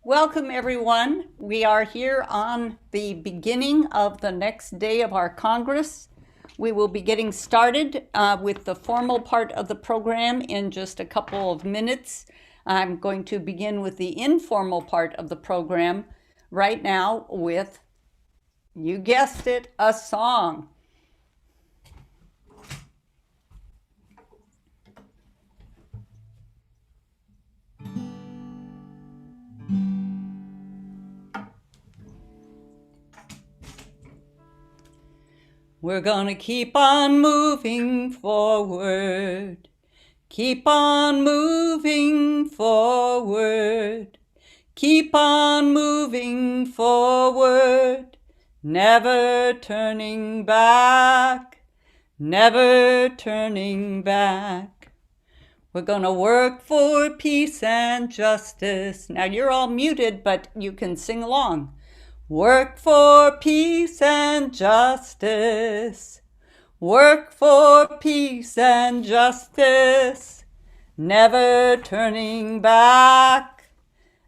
Welcome, everyone. We are here on the beginning of the next day of our Congress. We will be getting started with the formal part of the program in just a couple of minutes. I'm going to begin with the informal part of the program right now with, you guessed it, a song. We're gonna keep on moving forward. Keep on moving forward. Keep on moving forward. Never turning back. Never turning back. We're gonna work for peace and justice. Now you're all muted, but you can sing along. Work for peace and justice. Work for peace and justice. Never turning back.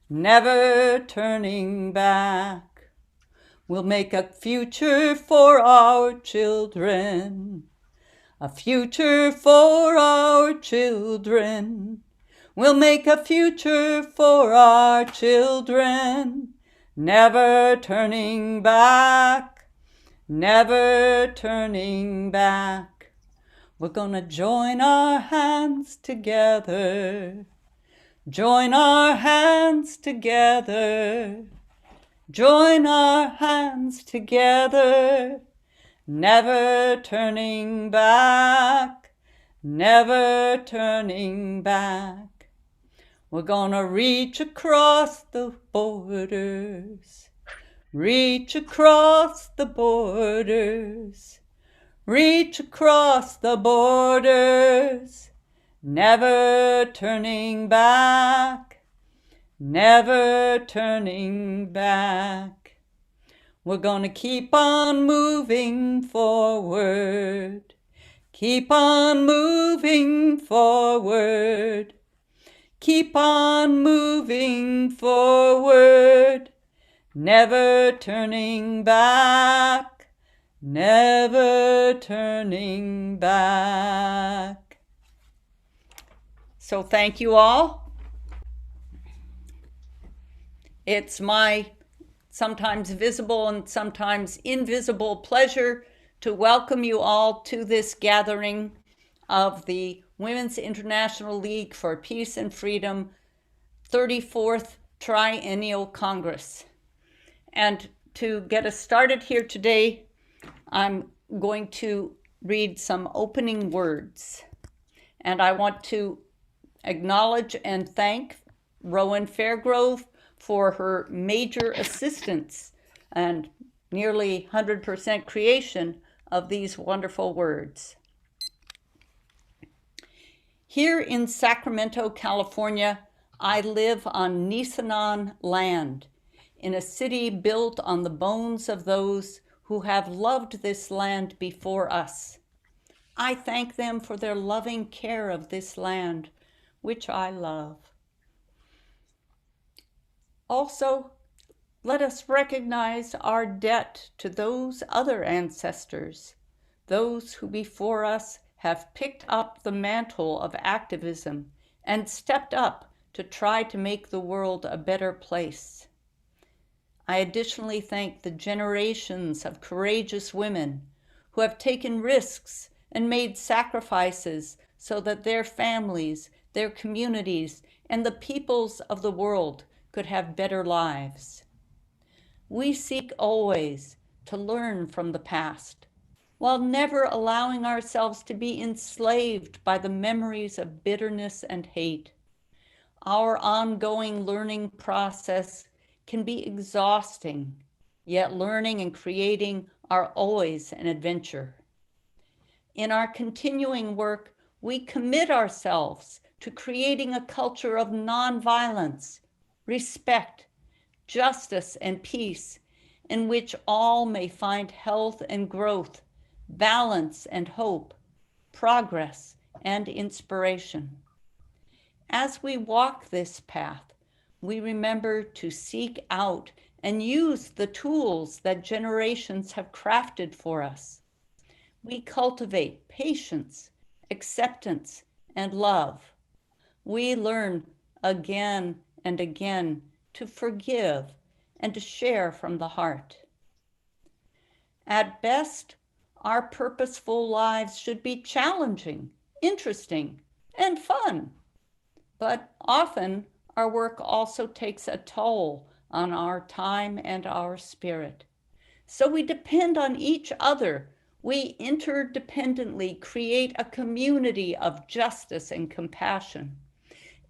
Never turning back. We'll make a future for our children. A future for our children. We'll make a future for our children. Never turning back, never turning back. We're gonna join our hands together, join our hands together, join our hands together. Never turning back, never turning back. We're gonna reach across the borders, reach across the borders, reach across the borders. Never turning back, never turning back. We're gonna keep on moving forward, keep on moving forward. Keep on moving forward, never turning back, never turning back. So thank you all. It's my sometimes visible and sometimes invisible pleasure to welcome you all to this gathering of the Women's International League for Peace and Freedom 34th Triennial Congress. And to get us started here today, I'm going to read some opening words. And I want to acknowledge and thank Rowan Fairgrove for her major assistance and nearly 100% creation of these wonderful words. Here in Sacramento, California, I live on Nisenan land, in a city built on the bones of those who have loved this land before us. I thank them for their loving care of this land, which I love. Also, let us recognize our debt to those other ancestors, those who before us have picked up the mantle of activism and stepped up to try to make the world a better place. I additionally thank the generations of courageous women who have taken risks and made sacrifices so that their families, their communities, and the peoples of the world could have better lives. We seek always to learn from the past, while never allowing ourselves to be enslaved by the memories of bitterness and hate. Our ongoing learning process can be exhausting, yet learning and creating are always an adventure. In our continuing work, we commit ourselves to creating a culture of nonviolence, respect, justice, and peace, in which all may find health and growth, balance and hope, progress and inspiration. As we walk this path, We remember to seek out and use the tools that generations have crafted for us. We cultivate patience, acceptance, and love. We learn again and again to forgive and to share from the heart. At best, our purposeful lives should be challenging, interesting, and fun. But often, our work also takes a toll on our time and our spirit. So we depend on each other. We interdependently create a community of justice and compassion.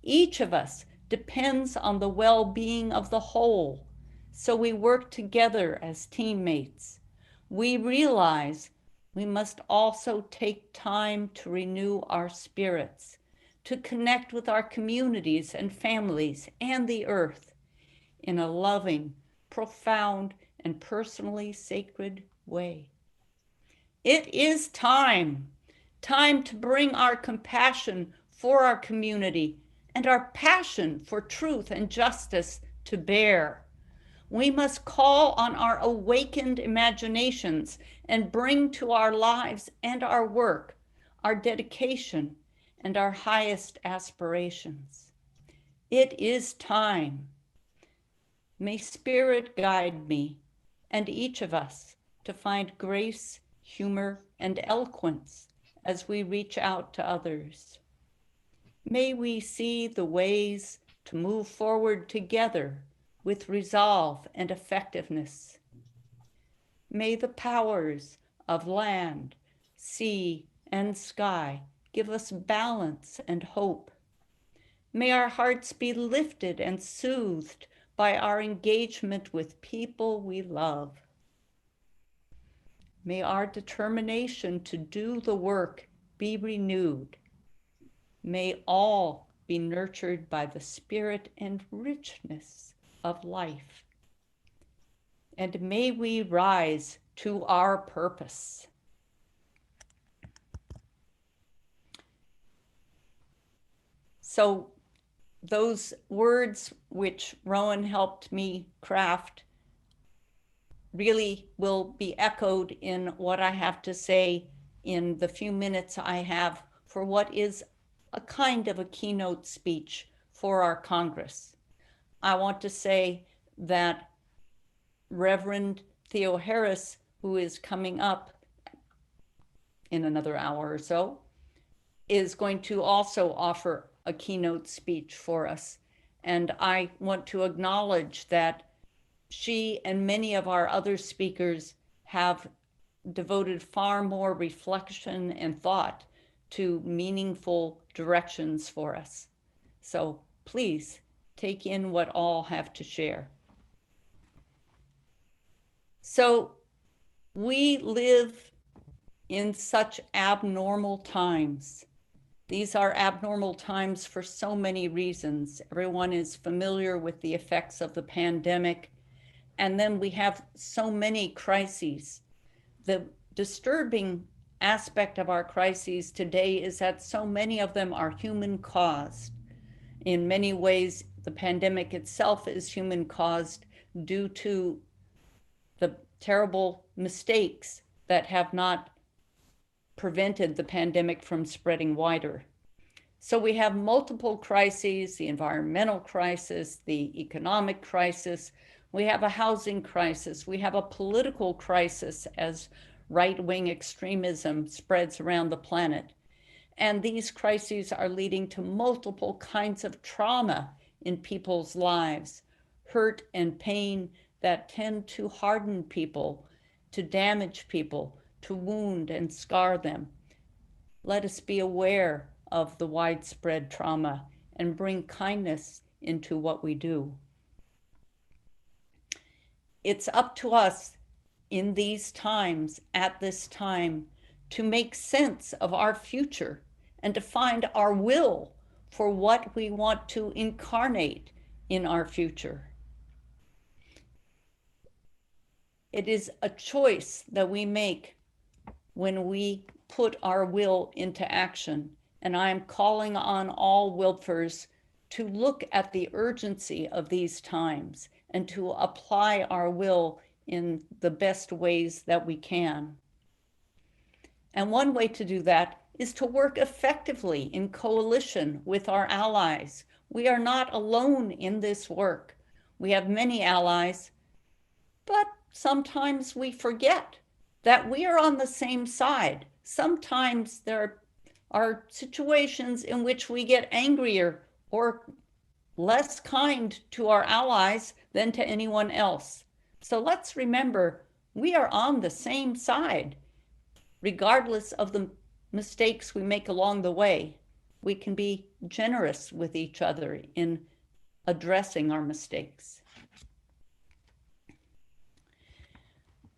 Each of us depends on the well-being of the whole, so we work together as teammates. We realize we must also take time to renew our spirits, to connect with our communities and families and the earth in a loving, profound, and personally sacred way. It is time to bring our compassion for our community and our passion for truth and justice to bear. We must call on our awakened imaginations and bring to our lives and our work our dedication and our highest aspirations. It is time. May Spirit guide me and each of us to find grace, humor, and eloquence as we reach out to others. May we see the ways to move forward together with resolve and effectiveness. May the powers of land, sea, and sky give us balance and hope. May our hearts be lifted and soothed by our engagement with people we love. May our determination to do the work be renewed. May all be nurtured by the spirit and richness of life. And may we rise to our purpose. So those words which Rowan helped me craft really will be echoed in what I have to say in the few minutes I have for what is a kind of a keynote speech for our Congress. I want to say that Reverend Theo Harris, who is coming up in another hour or so, is going to also offer a keynote speech for us. And I want to acknowledge that she and many of our other speakers have devoted far more reflection and thought to meaningful directions for us. So please take in what all have to share. So we live in such abnormal times. These are abnormal times for so many reasons. Everyone is familiar with the effects of the pandemic. And then we have so many crises. The disturbing aspect of our crises today is that so many of them are human caused. In many ways, the pandemic itself is human caused due to the terrible mistakes that have not prevented the pandemic from spreading wider. So we have multiple crises, the environmental crisis, the economic crisis, we have a housing crisis, we have a political crisis as right-wing extremism spreads around the planet. And these crises are leading to multiple kinds of trauma in people's lives, hurt and pain that tend to harden people, to damage people, to wound and scar them. Let us be aware of the widespread trauma and bring kindness into what we do. It's up to us in these times, at this time, to make sense of our future and to find our will for what we want to incarnate in our future. It is a choice that we make when we put our will into action. And I am calling on all WILPFers to look at the urgency of these times and to apply our will in the best ways that we can. And one way to do that is to work effectively in coalition with our allies. We are not alone in this work. We have many allies, but sometimes we forget that we are on the same side. Sometimes there are situations in which we get angrier or less kind to our allies than to anyone else. So let's remember, we are on the same side. Regardless of the mistakes we make along the way, we can be generous with each other in addressing our mistakes.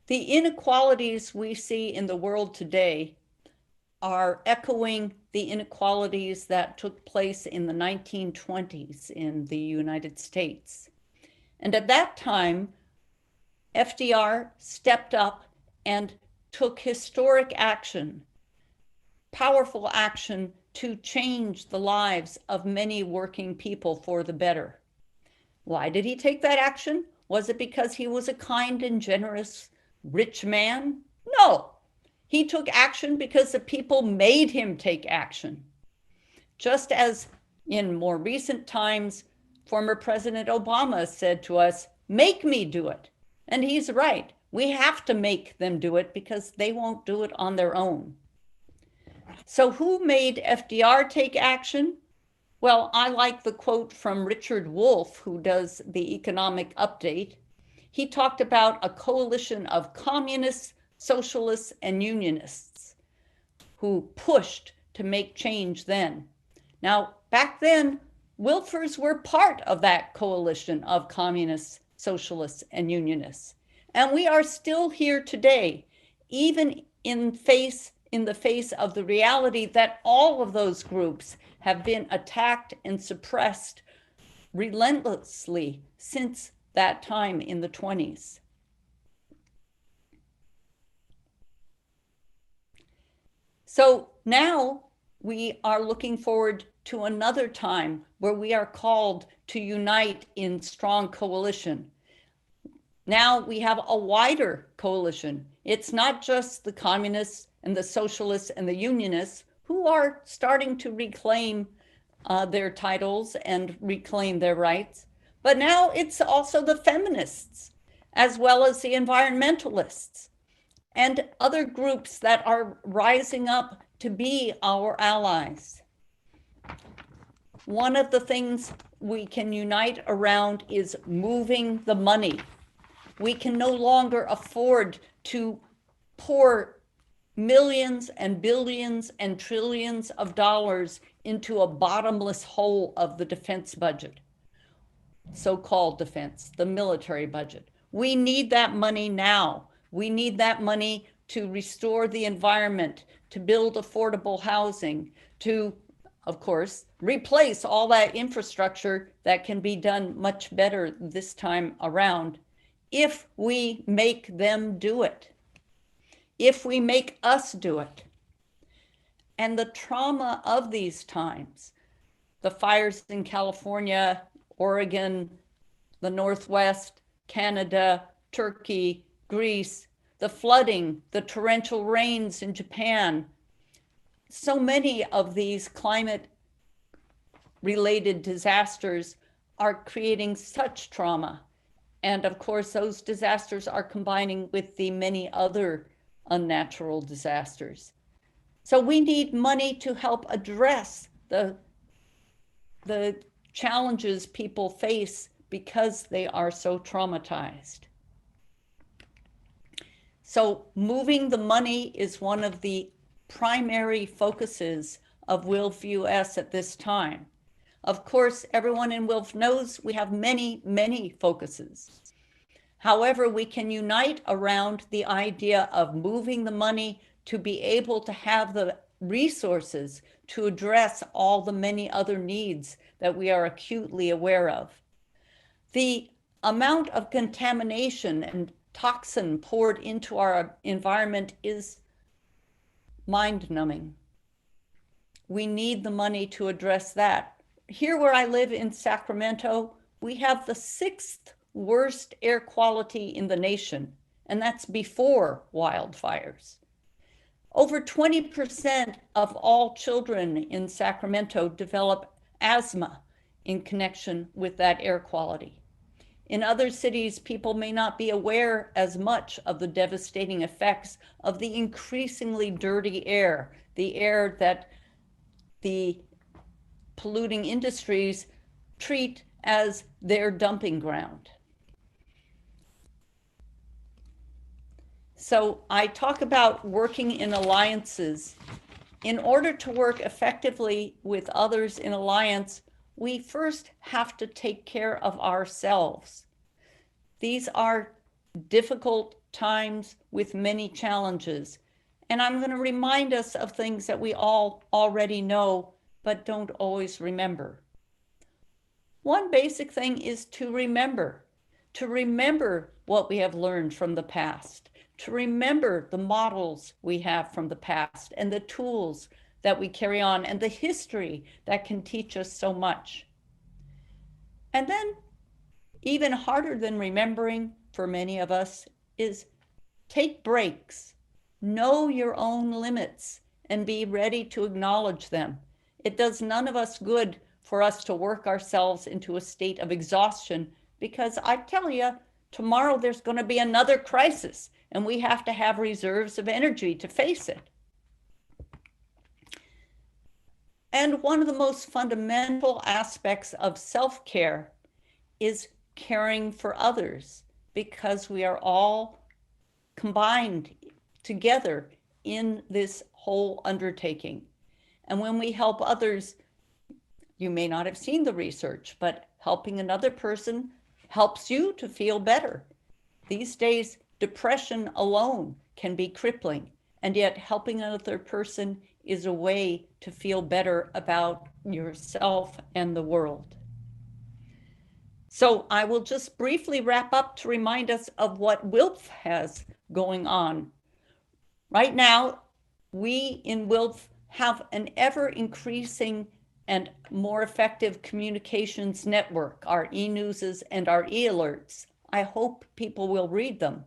The inequalities we see in the world today are echoing the inequalities that took place in the 1920s in the United States. And at that time, FDR stepped up and took historic action, powerful action to change the lives of many working people for the better. Why did he take that action? Was it because he was a kind and generous rich man? No. He took action because the people made him take action. Just as in more recent times, former President Obama said to us, "Make me do it." And he's right. We have to make them do it because they won't do it on their own. So who made FDR take action? Well, I like the quote from Richard Wolff, who does the Economic Update. He talked about a coalition of communists, socialists, and unionists who pushed to make change then. Now, back then, Willfers were part of that coalition of communists, socialists, and unionists. And we are still here today, even in the face of the reality that all of those groups have been attacked and suppressed relentlessly since that time in the 20s. So now we are looking forward to another time where we are called to unite in strong coalition. Now we have a wider coalition. It's not just the communists and the socialists and the unionists who are starting to reclaim their titles and reclaim their rights, but now it's also the feminists, as well as the environmentalists and other groups that are rising up to be our allies. One of the things we can unite around is moving the money. We can no longer afford to pour millions and billions and trillions of dollars into a bottomless hole of the defense budget, so-called defense, the military budget. We need that money now. We need that money to restore the environment, to build affordable housing, to, of course, replace all that infrastructure that can be done much better this time around, if we make them do it, if we make us do it. And the trauma of these times, the fires in California, Oregon, the Northwest, Canada, Turkey, Greece, the flooding, the torrential rains in Japan, so many of these climate-related disasters are creating such trauma. And of course, those disasters are combining with the many other unnatural disasters. So we need money to help address the challenges people face because they are so traumatized. So moving the money is one of the primary focuses of WILPF at this time. Of course, everyone in WILPF knows we have many, many focuses. However, we can unite around the idea of moving the money to be able to have the resources to address all the many other needs that we are acutely aware of. The amount of contamination and toxin poured into our environment is mind-numbing. We need the money to address that. here where I live in Sacramento, we have the 6th worst air quality in the nation, and that's before wildfires. Over 20% of all children in Sacramento develop asthma in connection with that air quality. In other cities, people may not be aware as much of the devastating effects of the increasingly dirty air, the air that the polluting industries treat as their dumping ground. So I talk about working in alliances. In order to work effectively with others in alliance, we first have to take care of ourselves. These are difficult times with many challenges, and I'm going to remind us of things that we all already know but don't always remember. One basic thing is to remember what we have learned from the past, to remember the models we have from the past and the tools that we carry on and the history that can teach us so much. And then, even harder than remembering for many of us is take breaks, know your own limits, and be ready to acknowledge them. It does none of us good for us to work ourselves into a state of exhaustion, because I tell you, tomorrow there's going to be another crisis, and we have to have reserves of energy to face it. And one of the most fundamental aspects of self-care is caring for others, because we are all combined together in this whole undertaking. And when we help others, you may not have seen the research, but helping another person helps you to feel better. These days, depression alone can be crippling, and yet helping another person is a way to feel better about yourself and the world. So I will just briefly wrap up to remind us of what WILPF has going on. Right now, we in WILPF have an ever-increasing and more effective communications network, our e-newses and our e-alerts. I hope people will read them.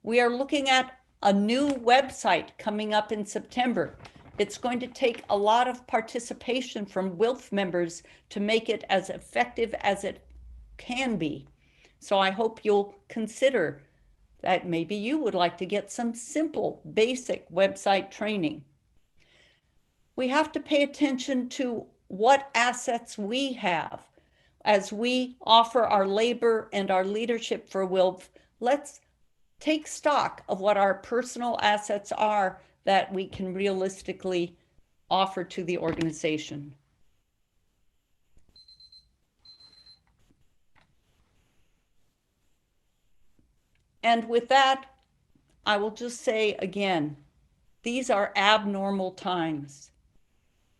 We are looking at a new website coming up in September. It's going to take a lot of participation from WILPF members to make it as effective as it can be. So I hope you'll consider that maybe you would like to get some simple, basic website training. We have to pay attention to what assets we have. As we offer our labor and our leadership for WILPF, let's take stock of what our personal assets are that we can realistically offer to the organization. And with that, I will just say again, these are abnormal times.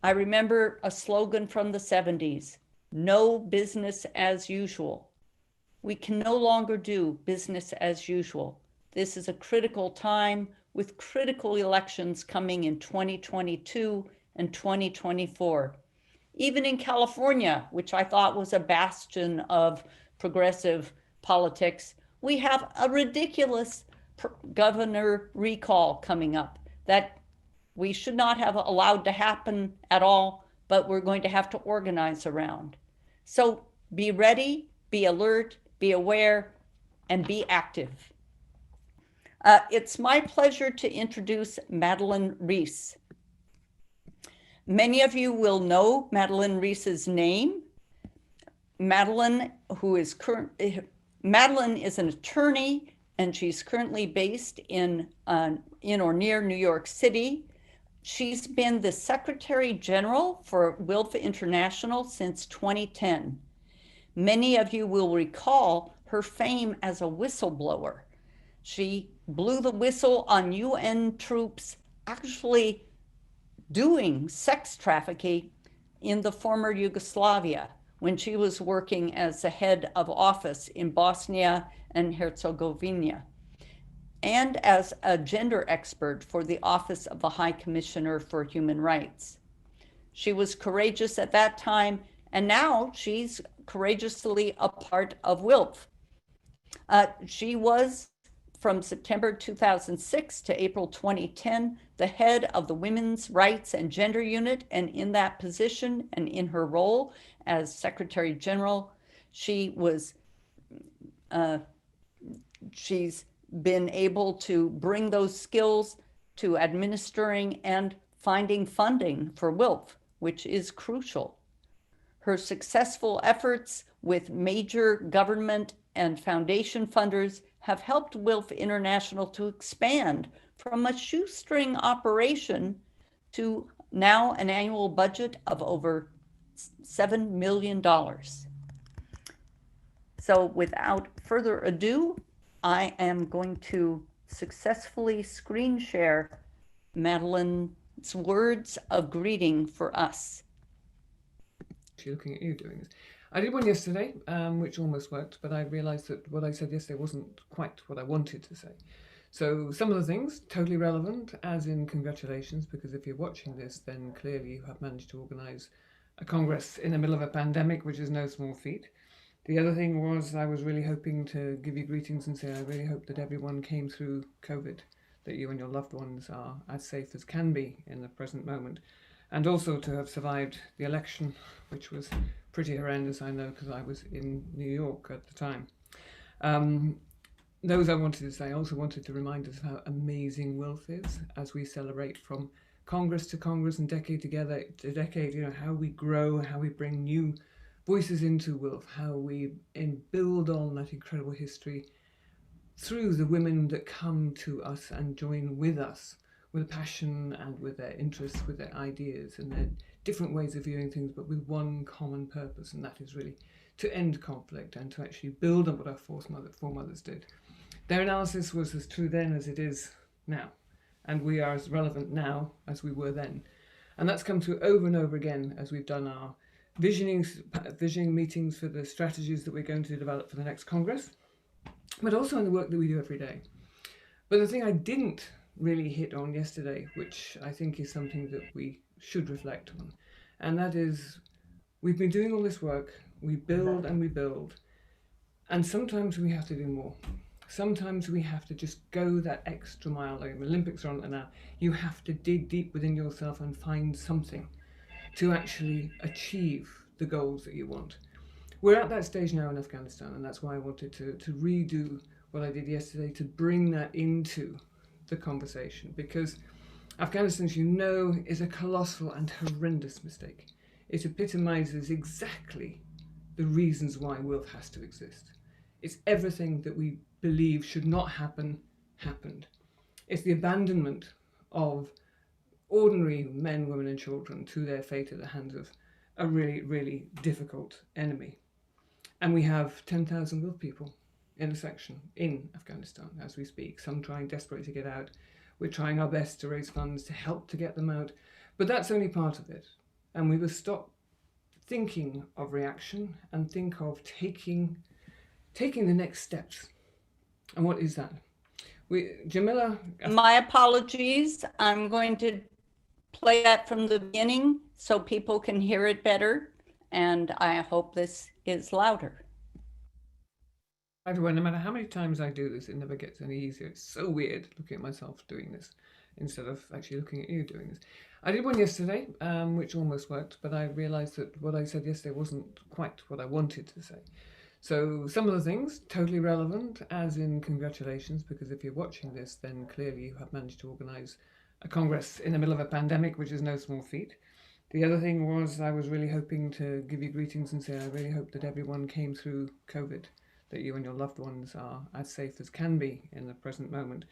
I remember a slogan from the 70s, no business as usual. We can no longer do business as usual. This is a critical time with critical elections coming in 2022 and 2024. Even in California, which I thought was a bastion of progressive politics, we have a ridiculous governor recall coming up that we should not have allowed to happen at all, but we're going to have to organize around. So be ready, be alert, be aware, and be active. It's my pleasure to introduce Madeleine Rees. Many of you will know Madeleine Reese's name. Madeleine is an attorney, and she's currently based in or near New York City. She's been the Secretary General for WILPF International since 2010. Many of you will recall her fame as a whistleblower. She blew the whistle on UN troops actually doing sex trafficking in the former Yugoslavia when she was working as the head of office in Bosnia and Herzegovina, and as a gender expert for the Office of the High Commissioner for Human Rights. She was courageous at that time And now she's courageously a part of WILPF. She was, from September 2006 to April 2010, the head of the Women's Rights and Gender Unit, and in that position and in her role as Secretary General, she's been able to bring those skills to administering and finding funding for WILPF, which is crucial. Her successful efforts with major government and foundation funders have helped WILPF International to expand from a shoestring operation to now an annual budget of over $7 million. So without further ado, I am going to successfully screen share Madeleine's words of greeting for us. Looking at you doing this. I did one yesterday, which almost worked, but I realised that what I said yesterday wasn't quite what I wanted to say. So some of the things, totally relevant, as in congratulations, because if you're watching this, then clearly you have managed to organise a Congress in the middle of a pandemic, which is no small feat. The other thing was I was really hoping to give you greetings and say I really hope that everyone came through COVID, that you and your loved ones are as safe as can be in the present moment, and also to have survived the election, which was pretty horrendous, I know, because I was in New York at the time. Those I wanted to say. I also wanted to remind us of how amazing WILPF is as we celebrate from Congress to Congress and decade together to decade, how we grow, how we bring new voices into WILPF, how we build on that incredible history through the women that come to us and join with us with passion and with their interests, with their ideas and their different ways of viewing things, but with one common purpose, and that is really to end conflict and to actually build on what our foremothers did. Their analysis was as true then as it is now, and we are as relevant now as we were then. And that's come through over and over again as we've done our visioning meetings for the strategies that we're going to develop for the next Congress, but also in the work that we do every day. But the thing I didn't really hit on yesterday, which I think is something that we should reflect on, and that is we've been doing all this work, we build and we build, and sometimes we have to do more. Sometimes we have to just go that extra mile. Like the Olympics are on it now. You have to dig deep within yourself and find something to actually achieve the goals that you want. We're at that stage now in Afghanistan, and that's why I wanted to redo what I did yesterday to bring that into the conversation, because Afghanistan, as you know, is a colossal and horrendous mistake. It epitomizes exactly the reasons why WILPF has to exist. It's everything that we believe should not happen, happened. It's the abandonment of ordinary men, women and children to their fate at the hands of a really, really difficult enemy. And we have 10,000 WILPF people in a section in Afghanistan as we speak, some trying desperately to get out. We're trying our best to raise funds to help to get them out, but that's only part of it. And we will stop thinking of reaction and think of taking the next steps. And what is that? Jamila? My apologies. I'm going to play that from the beginning so people can hear it better, and I hope this is louder. Everyone, no matter how many times I do this, it never gets any easier. It's so weird looking at myself doing this instead of actually looking at you doing this. I did one yesterday, which almost worked, but I realised that what I said yesterday wasn't quite what I wanted to say. So some of the things, totally relevant, as in congratulations, because if you're watching this, then clearly you have managed to organise a Congress in the middle of a pandemic, which is no small feat. The other thing was I was really hoping to give you greetings and say I really hope that everyone came through COVID, that you and your loved ones are as safe as can be in the present moment,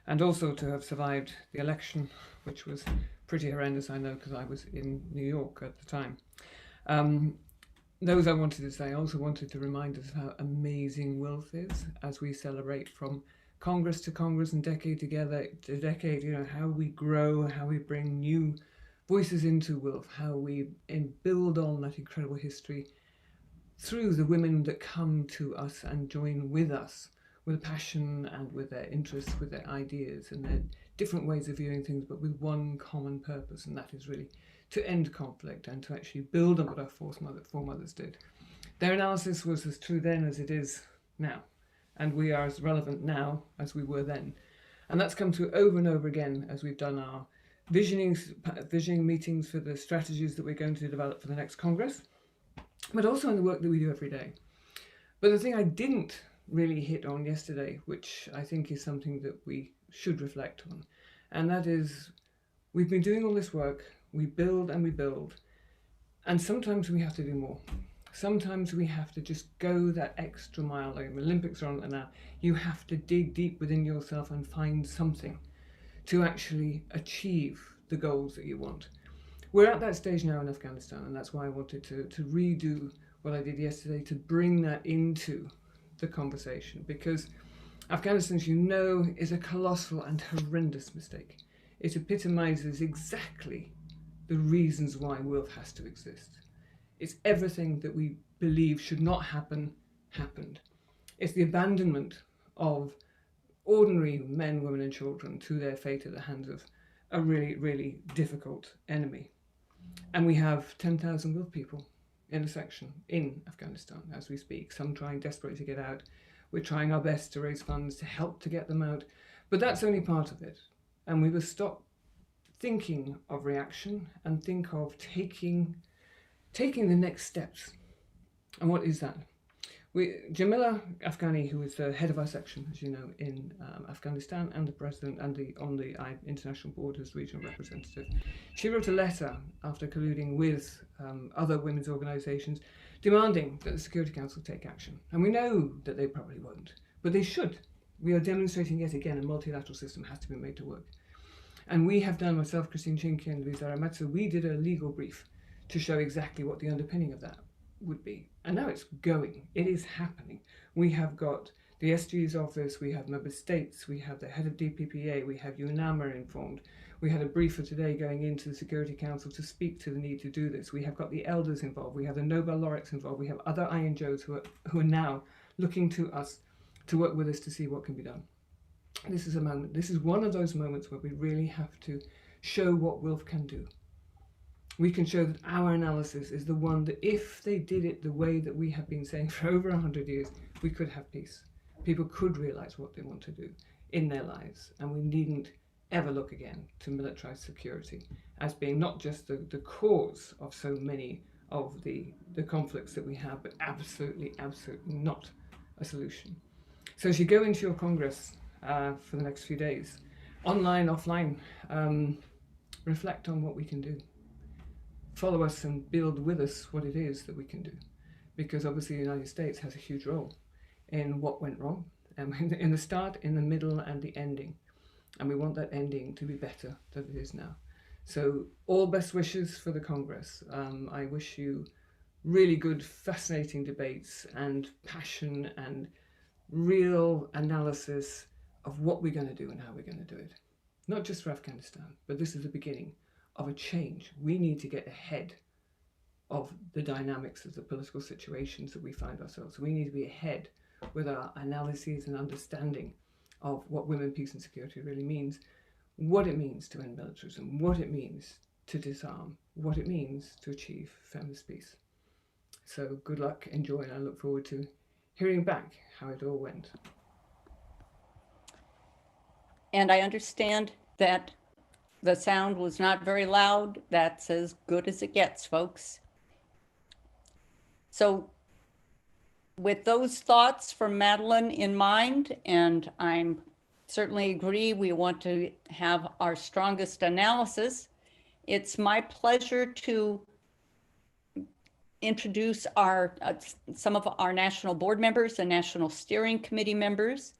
and also to have survived the election, which was pretty horrendous, I know, because I was in New York at the time. Those I wanted to say. I also wanted to remind us of how amazing WILPF is as we celebrate from Congress to Congress and decade together to decade, how we grow, how we bring new voices into WILPF, how we build on that incredible history through the women that come to us and join with us with passion and with their interests, with their ideas and their different ways of viewing things, but with one common purpose, and that is really to end conflict and to actually build on what our foremothers did. Their analysis was as true then as it is now, and we are as relevant now as we were then. And that's come through over and over again as we've done our visioning meetings for the strategies that we're going to develop for the next Congress, but also in the work that we do every day. But the thing I didn't really hit on yesterday, which I think is something that we should reflect on, and that is, we've been doing all this work, we build, and sometimes we have to do more. Sometimes we have to just go that extra mile. Like the Olympics are on now. You have to dig deep within yourself and find something to actually achieve the goals that you want. We're at that stage now in Afghanistan, and that's why I wanted to redo what I did yesterday, to bring that into the conversation, because Afghanistan, as you know, is a colossal and horrendous mistake. It epitomizes exactly the reasons why WILPF has to exist. It's everything that we believe should not happen, happened. It's the abandonment of ordinary men, women and children to their fate at the hands of a really, really difficult enemy. And we have 10,000 WILPF people in a section in Afghanistan as we speak, some trying desperately to get out. We're trying our best to raise funds to help to get them out, but that's only part of it. And we must stop thinking of reaction and think of taking the next steps. And what is that? Jamila Afghani, who is the head of our section, as you know, in Afghanistan, and the president and on the international board as regional representative, she wrote a letter after colluding with other women's organisations demanding that the Security Council take action. And we know that they probably won't, but they should. We are demonstrating yet again a multilateral system has to be made to work. And we have done, myself, Christine Chinky and Louise Aramatsu, we did a legal brief to show exactly what the underpinning of that would be. And now it's going. It is happening. We have got the SG's office, we have member states, we have the head of DPPA, we have UNAMA informed. We had a briefer today going into the Security Council to speak to the need to do this. We have got the elders involved, we have the Nobel laureates involved, we have other INGOs who are now looking to us to work with us to see what can be done. This is a moment, this is one of those moments where we really have to show what WILPF can do. We can show that our analysis is the one that if they did it the way that we have been saying for over 100 years, we could have peace. People could realize what they want to do in their lives, and we needn't ever look again to militarized security as being not just the cause of so many of the conflicts that we have, but absolutely not a solution. So as you go into your Congress for the next few days, online, offline, reflect on what we can do. Follow us and build with us what it is that we can do. Because obviously the United States has a huge role in what went wrong, in the start, in the middle, and the ending. And we want that ending to be better than it is now. So all best wishes for the Congress. I wish you really good, fascinating debates and passion and real analysis of what we're going to do and how we're going to do it. Not just for Afghanistan, but this is the beginning of a change. We need to get ahead of the dynamics of the political situations that we find ourselves. We need to be ahead with our analyses and understanding of what women, peace and security really means, what it means to end militarism, what it means to disarm, what it means to achieve feminist peace. So good luck, enjoy, and I look forward to hearing back how it all went. And I understand that the sound was not very loud. That's as good as it gets, folks. So with those thoughts from Madeleine in mind, and I'm certainly agree we want to have our strongest analysis, it's my pleasure to introduce some of our national board members and national steering committee members.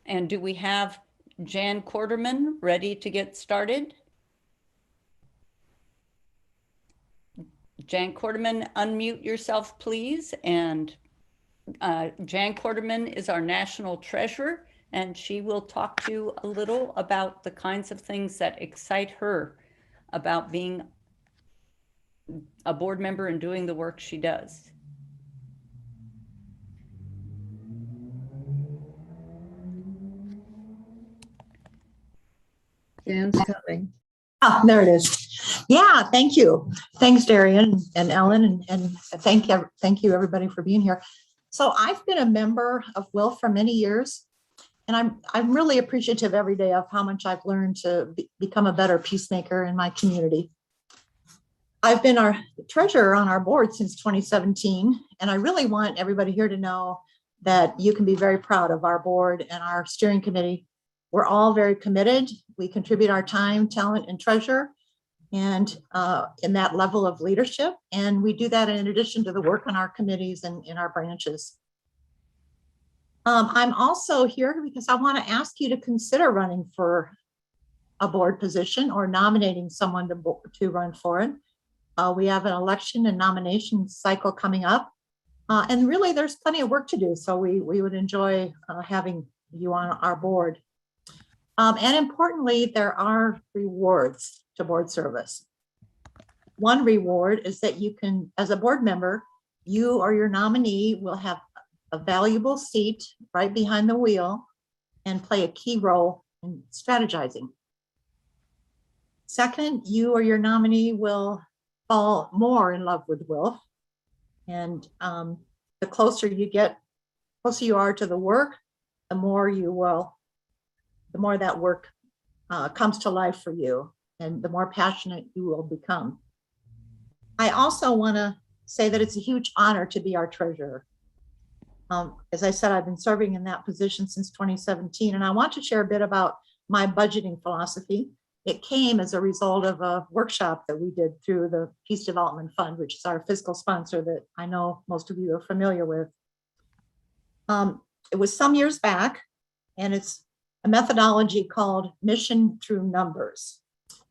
And do we have Jan Quarterman ready to get started? Jan Quarterman, unmute yourself, please. And Jan Quarterman is our national treasurer, and she will talk to you a little about the kinds of things that excite her about being a board member and doing the work she does. Jan's coming. Ah, there it is. Yeah, thank you. Thanks, Darien and Ellen, and thank you everybody for being here. So I've been a member of WILPF for many years, and I'm really appreciative every day of how much I've learned to become a better peacemaker in my community. I've been our treasurer on our board since 2017, and I really want everybody here to know that you can be very proud of our board and our steering committee. We're all very committed. We contribute our time, talent, and treasure, and in that level of leadership. And we do that in addition to the work on our committees and in our branches. I'm also here because I want to ask you to consider running for a board position or nominating someone to run for it. We have an election and nomination cycle coming up. And really, there's plenty of work to do. So we would enjoy having you on our board. And importantly, there are rewards to board service. One reward is that you can, as a board member, you or your nominee will have a valuable seat right behind the wheel and play a key role in strategizing. Second, you or your nominee will fall more in love with WILPF. And the closer you are to the work, the more that work comes to life for you, and the more passionate you will become. I also want to say that it's a huge honor to be our treasurer. As I said, I've been serving in that position since 2017, and I want to share a bit about my budgeting philosophy. It came as a result of a workshop that we did through the Peace Development Fund, which is our fiscal sponsor that I know most of you are familiar with. It was some years back, and it's a methodology called mission through numbers.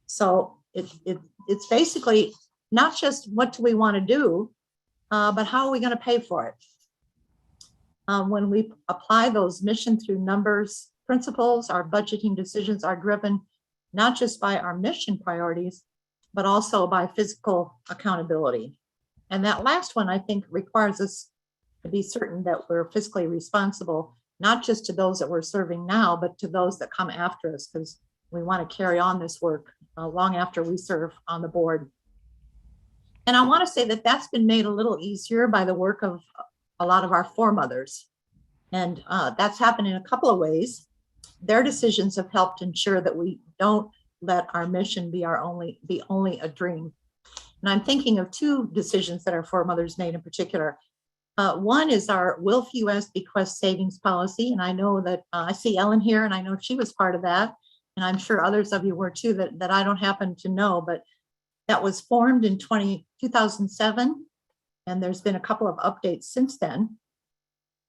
So it's basically not just what do we want to do, but how are we going to pay for it? When we apply those mission through numbers principles, our budgeting decisions are driven not just by our mission priorities, but also by fiscal accountability. And that last one, I think, requires us to be certain that we're fiscally responsible, not just to those that we're serving now, but to those that come after us, because we want to carry on this work long after we serve on the board. And I want to say that that's been made a little easier by the work of a lot of our foremothers. And that's happened in a couple of ways. Their decisions have helped ensure that we don't let our mission be only a dream. And I'm thinking of two decisions that our foremothers made in particular. One is our WILPF US Bequest savings policy. And I know that I see Ellen here, and I know she was part of that. And I'm sure others of you were too, that I don't happen to know, but that was formed in 2007. And there's been a couple of updates since then.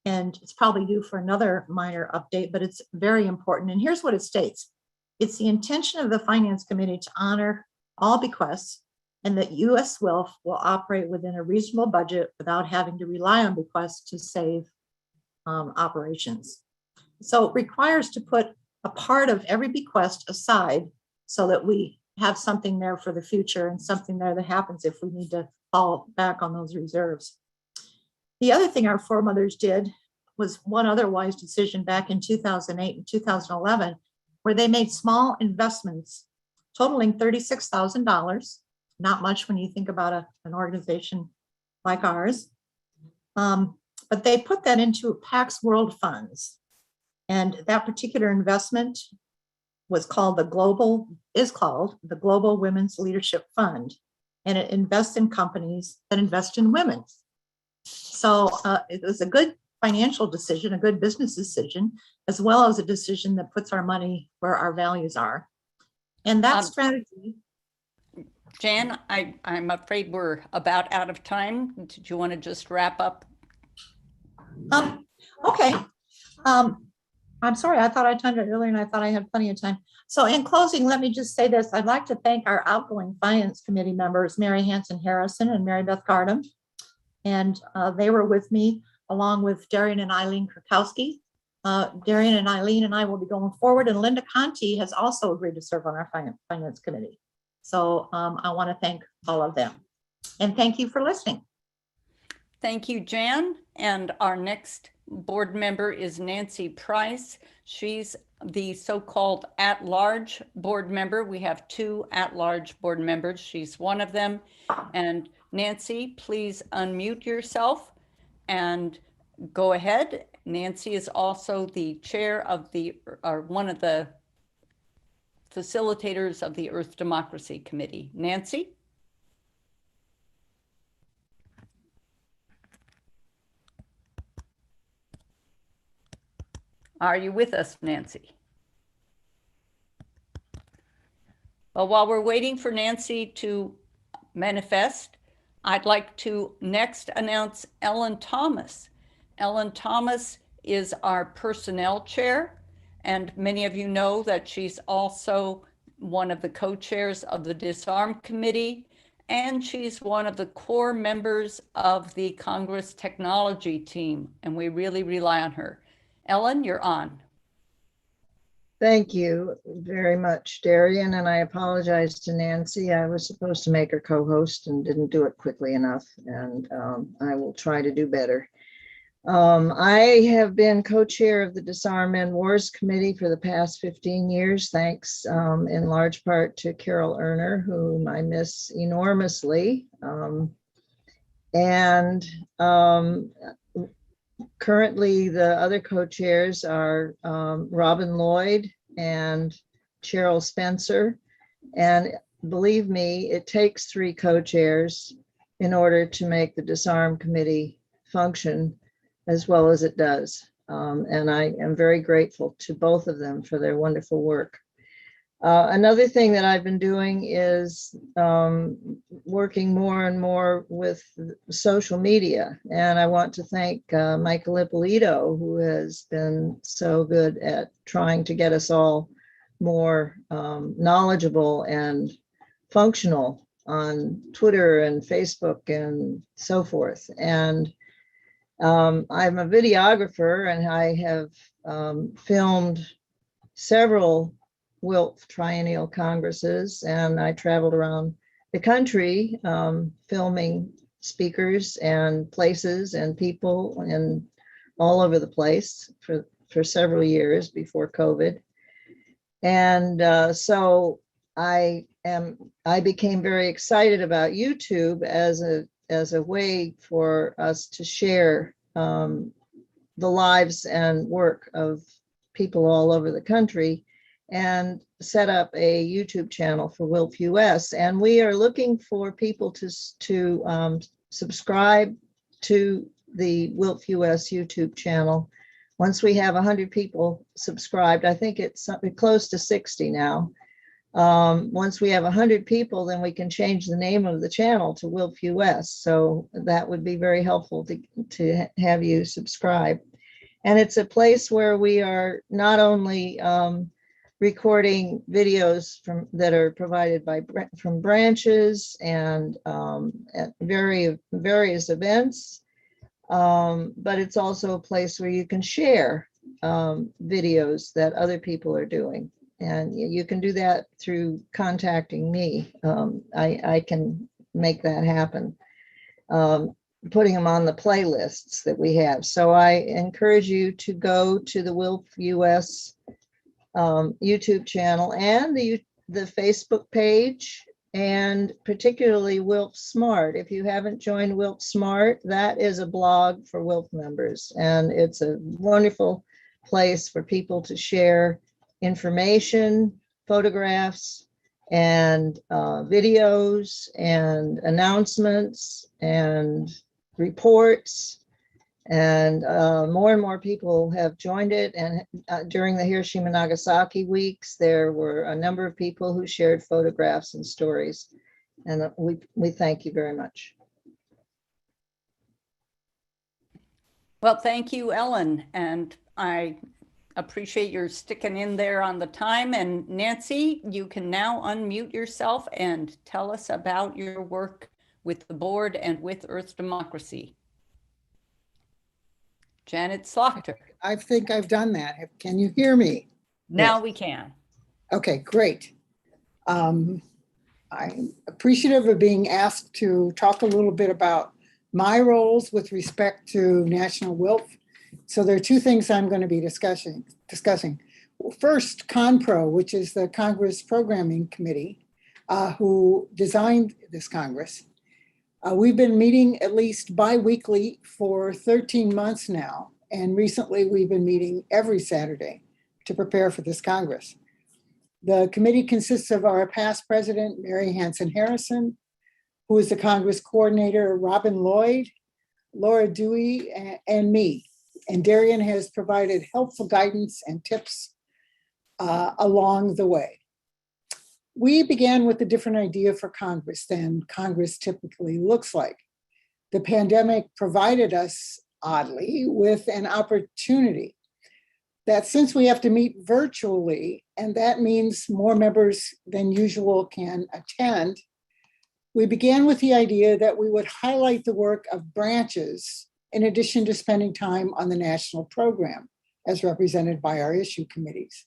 And it's probably due for another minor update, but it's very important. And here's what it states. It's the intention of the Finance Committee to honor all bequests, and that US WILPF will operate within a reasonable budget without having to rely on bequests to save operations. So it requires to put a part of every bequest aside so that we have something there for the future and something there that happens if we need to fall back on those reserves. The other thing our foremothers did was one other wise decision back in 2008 and 2011, where they made small investments totaling $36,000. Not much when you think about an organization like ours. But they put that into Pax World funds. And that particular investment is called the Global Women's Leadership Fund. And it invests in companies that invest in women. So it was a good financial decision, a good business decision, as well as a decision that puts our money where our values are. And that strategy. Jan, I'm afraid we're about out of time. Did you want to just wrap up? Okay. I'm sorry, I thought I timed it earlier and I thought I had plenty of time. So in closing, let me just say this. I'd like to thank our outgoing Finance Committee members, Mary Hanson Harrison and Mary Beth Gardam. And they were with me along with Darien and Eileen Krakowski. Darien and Eileen and I will be going forward, and Linda Conti has also agreed to serve on our Finance Committee. So I want to thank all of them. And thank you for listening. Thank you, Jan. And our next board member is Nancy Price. She's the so-called at-large board member. We have 2 at-large board members. She's one of them. And Nancy, please unmute yourself and go ahead. Nancy is also the chair of or one of the facilitators of the Earth Democracy Committee. Nancy? Are you with us, Nancy? Well, while we're waiting for Nancy to manifest, I'd like to next announce Ellen Thomas. Ellen Thomas is our personnel chair, and many of you know that she's also one of the co-chairs of the Disarm Committee, and she's one of the core members of the Congress Technology Team, and we really rely on her. Ellen, you're on. Thank you very much, Darien, and I apologize to Nancy. I was supposed to make her co-host and didn't do it quickly enough, and I will try to do better. I have been co-chair of the Disarm End Wars Committee for the past 15 years, thanks in large part to Carol Erner, whom I miss enormously. Currently, the other co-chairs are Robin Lloyd and Cheryl Spencer. And believe me, it takes 3 co-chairs in order to make the Disarm Committee function as well as it does. And I am very grateful to both of them for their wonderful work. Another thing that I've been doing is working more and more with social media. And I want to thank Michael Ippolito, who has been so good at trying to get us all more knowledgeable and functional on Twitter and Facebook and so forth. And I'm a videographer, and I have filmed several WILPF triennial congresses, and I traveled around the country filming speakers and places and people and all over the place for several years before COVID. And so I became very excited about YouTube as a way for us to share the lives and work of people all over the country, and set up a YouTube channel for WILPF US. And we are looking for people to subscribe to the WILPF US YouTube channel. Once we have 100 people subscribed, I think it's close to 60 now. Once we have 100 people, then we can change the name of the channel to WILPF US. So that would be very helpful to have you subscribe. And it's a place where we are not only recording videos that are provided from branches and at various events, but it's also a place where you can share videos that other people are doing. And you can do that through contacting me. I can make that happen, putting them on the playlists that we have. So I encourage you to go to the WILPF US YouTube channel and the Facebook page, and particularly WILPF Smart. If you haven't joined WILPF Smart, that is a blog for WILPF members, and it's a wonderful place for people to share information, photographs, and videos, and announcements, and reports. And more and more people have joined it. And during the Hiroshima Nagasaki weeks, there were a number of people who shared photographs and stories. And we thank you very much. Well, thank you, Ellen. And I appreciate your sticking in there on the time. And Nancy, you can now unmute yourself and tell us about your work with the board and with Earth Democracy. Janet Slaughter. I think I've done that. Can you hear me? Now we can. Okay, great. I'm appreciative of being asked to talk a little bit about my roles with respect to National WILPF. So there are 2 things I'm going to be discussing. first ConPro, which is the Congress Programming Committee, who designed this Congress. We've been meeting at least bi-weekly for 13 months now, and recently we've been meeting every Saturday to prepare for this Congress. The committee consists of our past president, Mary Hanson Harrison, who is the Congress coordinator, Robin Lloyd, Laura Dewey, and me. And Darien has provided helpful guidance and tips along the way. We began with a different idea for Congress than Congress typically looks like. The pandemic provided us, oddly, with an opportunity that since we have to meet virtually, and that means more members than usual can attend, we began with the idea that we would highlight the work of branches in addition to spending time on the national program as represented by our issue committees.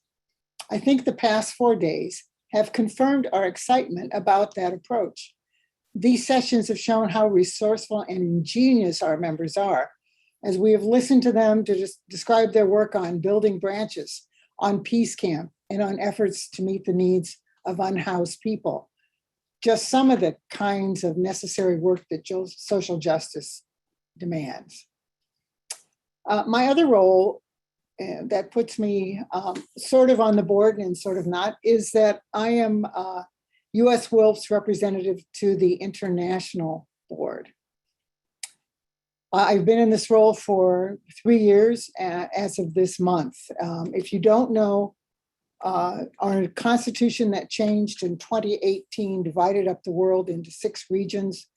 I think the past 4 days have confirmed our excitement about that approach. These sessions have shown how resourceful and ingenious our members are, as we have listened to them to describe their work on building branches, on Peace Camp, and on efforts to meet the needs of unhoused people. Just some of the kinds of necessary work that social justice demands. My other role that puts me sort of on the board and sort of not is that I am US WILPF's representative to the International Board. I've been in this role for 3 years as of this month. If you don't know, our constitution that changed in 2018 divided up the world into 6 regions,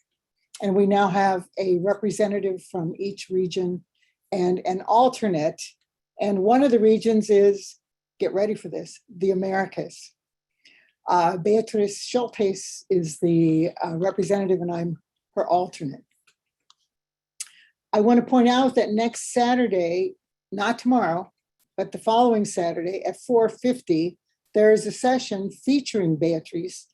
and we now have a representative from each region and an alternate. And one of the regions is, get ready for this, the Americas. Beatrice Schultes is the representative and I'm her alternate. I want to point out that next Saturday, not tomorrow, but the following Saturday at 4:50, there is a session featuring Beatrice,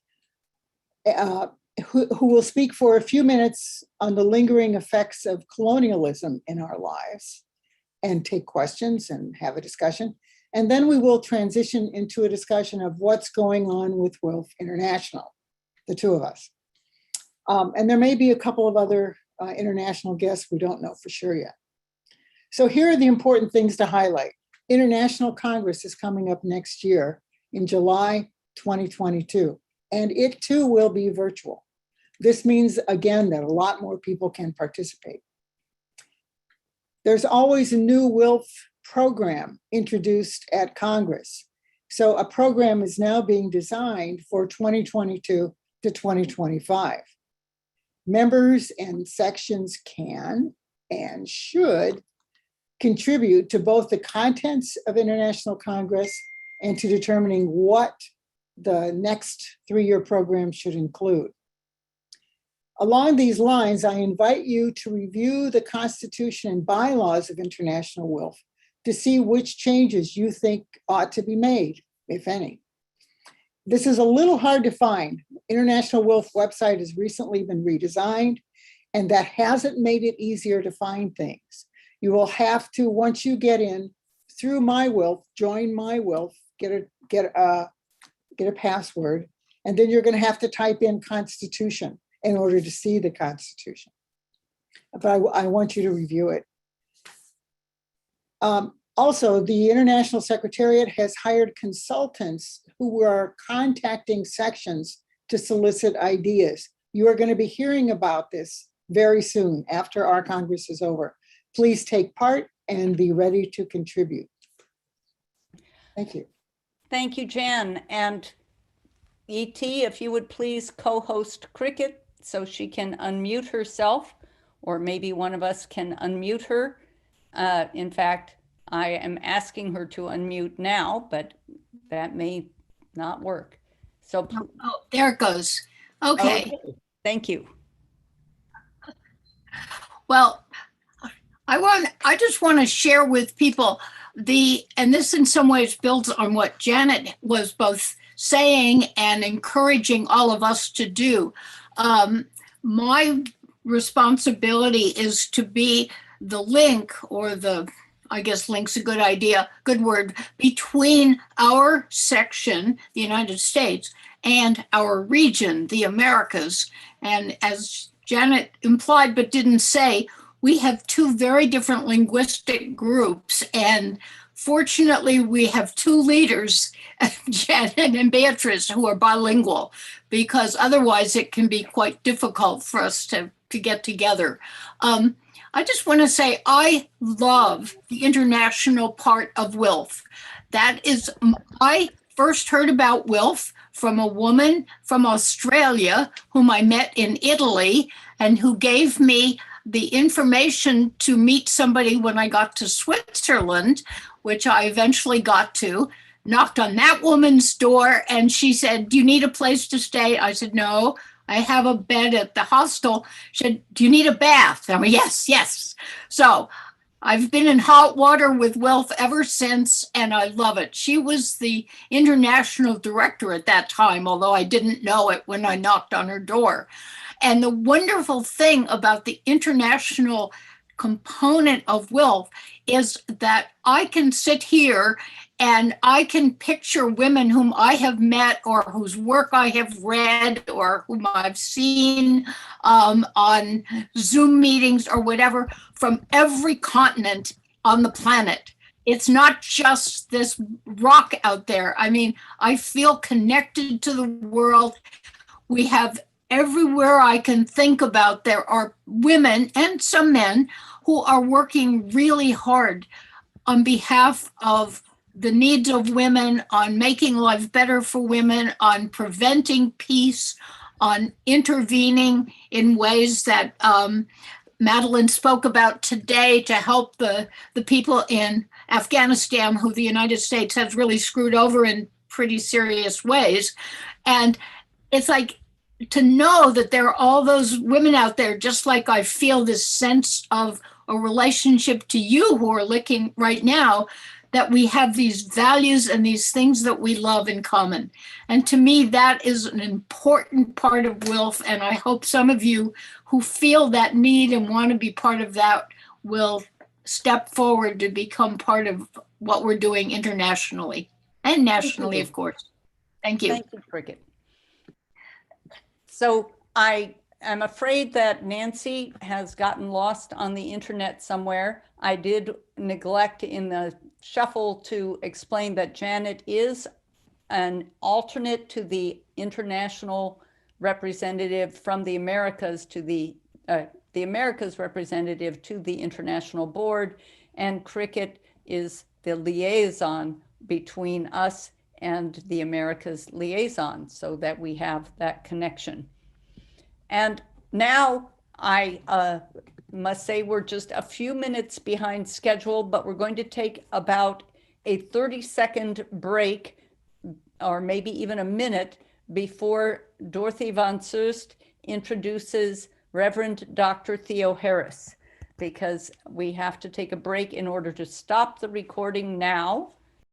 who will speak for a few minutes on the lingering effects of colonialism in our lives and take questions and have a discussion. And then we will transition into a discussion of what's going on with WILPF International, the 2 of us. And there may be a couple of other international guests, we don't know for sure yet. So here are the important things to highlight. International Congress is coming up next year in July 2022, and it too will be virtual. This means, again, that a lot more people can participate. There's always a new WILPF program introduced at Congress. So a program is now being designed for 2022 to 2025. Members and sections can and should contribute to both the contents of International Congress and to determining what the next 3-year program should include. Along these lines, I invite you to review the Constitution and bylaws of International WILPF to see which changes you think ought to be made, if any. This is a little hard to find. International WILPF website has recently been redesigned, and that hasn't made it easier to find things. You will have to, once you get in through My WILPF, join My WILPF, get a password, and then you're going to have to type in Constitution in order to see the Constitution. But I want you to review it. Also, the International Secretariat has hired consultants who are contacting sections to solicit ideas. You are going to be hearing about this very soon after our Congress is over. Please take part and be ready to contribute. Thank you. Thank you, Jan. And E.T., if you would please co-host Cricket so she can unmute herself, or maybe one of us can unmute her. In fact, I am asking her to unmute now, but that may not work. So, oh, there it goes. Okay. Thank you. Well, I just want to share with people and this in some ways builds on what Janet was both saying and encouraging all of us to do. My responsibility is to be the link or the I guess link's a good idea, good word, between our section, the United States, and our region, the Americas. And as Janet implied but didn't say, we have two very different linguistic groups. And fortunately, we have two leaders, Janet and Beatrice, who are bilingual, because otherwise it can be quite difficult for us to get together. I just want to say I love the international part of WILF. That is, I first heard about WILF from a woman from Australia whom I met in Italy and who gave me the information to meet somebody when I got to Switzerland, which I eventually got to. Knocked on that woman's door and she said, "Do you need a place to stay?" I said, "No, I have a bed at the hostel." She said, "Do you need a bath?" I went, "Yes, yes." So I've been in hot water with WILF ever since, and I love it. She was the international director at that time, although I didn't know it when I knocked on her door. And the wonderful thing about the international component of WILF is that I can sit here and I can picture women whom I have met or whose work I have read or whom I've seen on Zoom meetings or whatever from every continent on the planet. It's not just this rock out there. I mean, I feel connected to the world. We have everywhere I can think about, there are women and some men who are working really hard on behalf of the needs of women, on making life better for women, on preventing peace, on intervening in ways that Madeleine spoke about today to help the people in Afghanistan who the United States has really screwed over in pretty serious ways. And it's like to know that there are all those women out there, just like I feel this sense of a relationship to you who are looking right now, that we have these values and these things that we love in common. And to me, that is an important part of WILF. And I hope some of you who feel that need and want to be part of that will step forward to become part of what we're doing internationally and nationally, of course. Thank you. Thank you, Cricket. So I am afraid that Nancy has gotten lost on the internet somewhere. I did neglect in the shuffle to explain that Janet is an alternate to the international representative from the Americas to the Americas representative to the international board, and Cricket is the liaison between us and the Americas liaison, so that we have that connection. And now I must say we're just a few minutes behind schedule, but we're going to take about a 30-second break, or maybe even a minute, before Dorothy Van Soest introduces Reverend Dr. Theo Harris, because we have to take a break in order to stop the recording now